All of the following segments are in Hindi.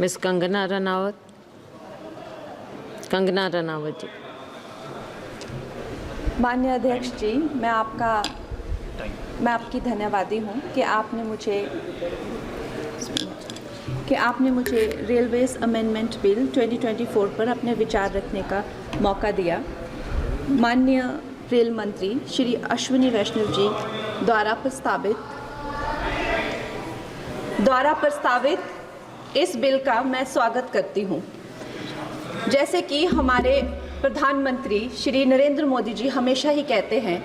मिस कंगना रनावत जी। माननीय अध्यक्ष जी, मैं आपकी धन्यवादी हूँ कि आपने मुझे रेलवेज अमेंडमेंट बिल 2024 पर अपने विचार रखने का मौका दिया। माननीय रेल मंत्री श्री अश्विनी वैष्णव जी द्वारा प्रस्तावित इस बिल का मैं स्वागत करती हूँ। जैसे कि हमारे प्रधानमंत्री श्री नरेंद्र मोदी जी हमेशा ही कहते हैं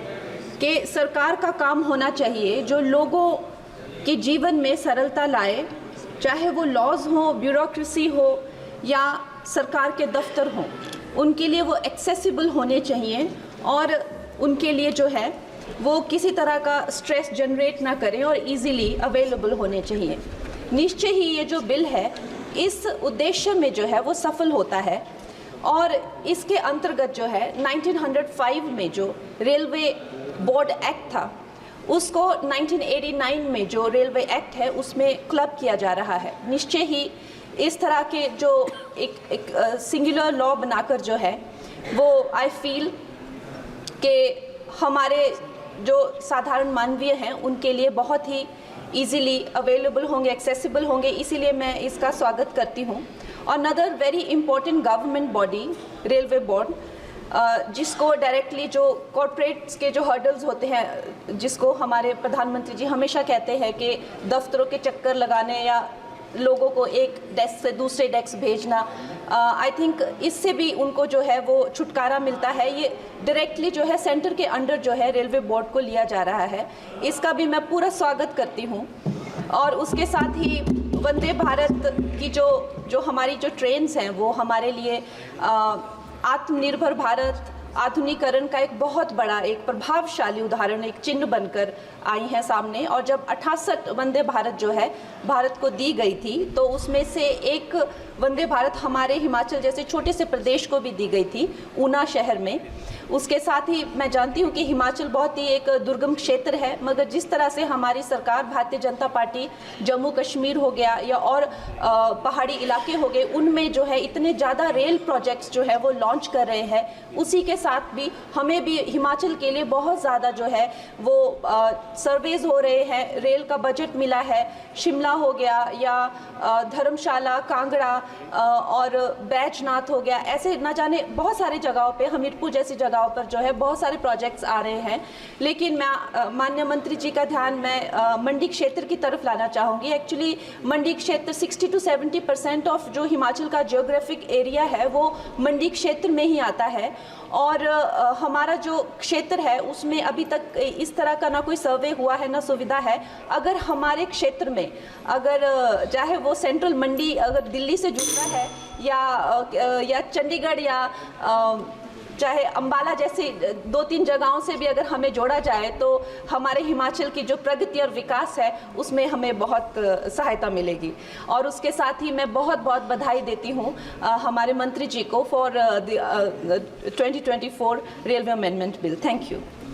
कि सरकार का काम होना चाहिए जो लोगों के जीवन में सरलता लाए, चाहे वो लॉज हो, ब्यूरोक्रेसी हो या सरकार के दफ्तर हों, उनके लिए वो एक्सेसिबल होने चाहिए और उनके लिए जो है वो किसी तरह का स्ट्रेस जनरेट ना करें और इजीली अवेलेबल होने चाहिए। निश्चय ही ये जो बिल है इस उद्देश्य में जो है वो सफल होता है और इसके अंतर्गत जो है 1905 में जो रेलवे बोर्ड एक्ट था उसको 1989 में जो रेलवे एक्ट है उसमें क्लब किया जा रहा है। निश्चय ही इस तरह के जो एक सिंगुलर लॉ बनाकर जो है वो आई फील कि हमारे जो साधारण मानवीय हैं उनके लिए बहुत ही इजीली अवेलेबल होंगे, एक्सेसिबल होंगे, इसीलिए मैं इसका स्वागत करती हूँ। और another very important government body railway board, जिसको डायरेक्टली जो कॉर्पोरेट्स के जो हर्डल्स होते हैं, जिसको हमारे प्रधानमंत्री जी हमेशा कहते हैं कि दफ्तरों के चक्कर लगाने या लोगों को एक डेस्क से दूसरे डेस्क भेजना, आई थिंक इससे भी उनको जो है वो छुटकारा मिलता है। ये डायरेक्टली जो है सेंटर के अंडर जो है रेलवे बोर्ड को लिया जा रहा है, इसका भी मैं पूरा स्वागत करती हूँ। और उसके साथ ही वंदे भारत की जो हमारी जो ट्रेन्स हैं वो हमारे लिए आत्मनिर्भर भारत आधुनिकीकरण का एक बहुत बड़ा, एक प्रभावशाली उदाहरण, एक चिन्ह बनकर आई हैं सामने। और जब 68 वंदे भारत जो है भारत को दी गई थी तो उसमें से एक वंदे भारत हमारे हिमाचल जैसे छोटे से प्रदेश को भी दी गई थी, ऊना शहर में। उसके साथ ही मैं जानती हूँ कि हिमाचल बहुत ही एक दुर्गम क्षेत्र है, मगर जिस तरह से हमारी सरकार भारतीय जनता पार्टी जम्मू कश्मीर हो गया या और पहाड़ी इलाके हो गए, उनमें जो है इतने ज़्यादा रेल प्रोजेक्ट्स जो है वो लॉन्च कर रहे हैं, उसी के साथ भी हमें भी हिमाचल के लिए बहुत ज़्यादा जो है वो सर्वेज हो रहे हैं, रेल का बजट मिला है। शिमला हो गया या धर्मशाला, कांगड़ा और बैजनाथ हो गया, ऐसे न जाने बहुत सारी जगहों पे, हमीरपुर जैसी जगहों पर जो है बहुत सारे प्रोजेक्ट्स आ रहे हैं। लेकिन मैं माननीय मंत्री जी का ध्यान मैं मंडी क्षेत्र की तरफ लाना चाहूँगी। एक्चुअली मंडी क्षेत्र 60 to 70% ऑफ जो हिमाचल का जियोग्राफिक एरिया है वो मंडी क्षेत्र में ही आता है और हमारा जो क्षेत्र है उसमें अभी तक इस तरह का ना कोई सर्वे हुआ है ना सुविधा है। अगर हमारे क्षेत्र में अगर चाहे वो सेंट्रल मंडी अगर दिल्ली से जुड़ रहा है या चंडीगढ़ या चाहे अंबाला जैसी 2-3 जगहों से भी अगर हमें जोड़ा जाए तो हमारे हिमाचल की जो प्रगति और विकास है उसमें हमें बहुत सहायता मिलेगी। और उसके साथ ही मैं बहुत बहुत बधाई देती हूँ हमारे मंत्री जी को for 2024 railway amendment bill. Thank you.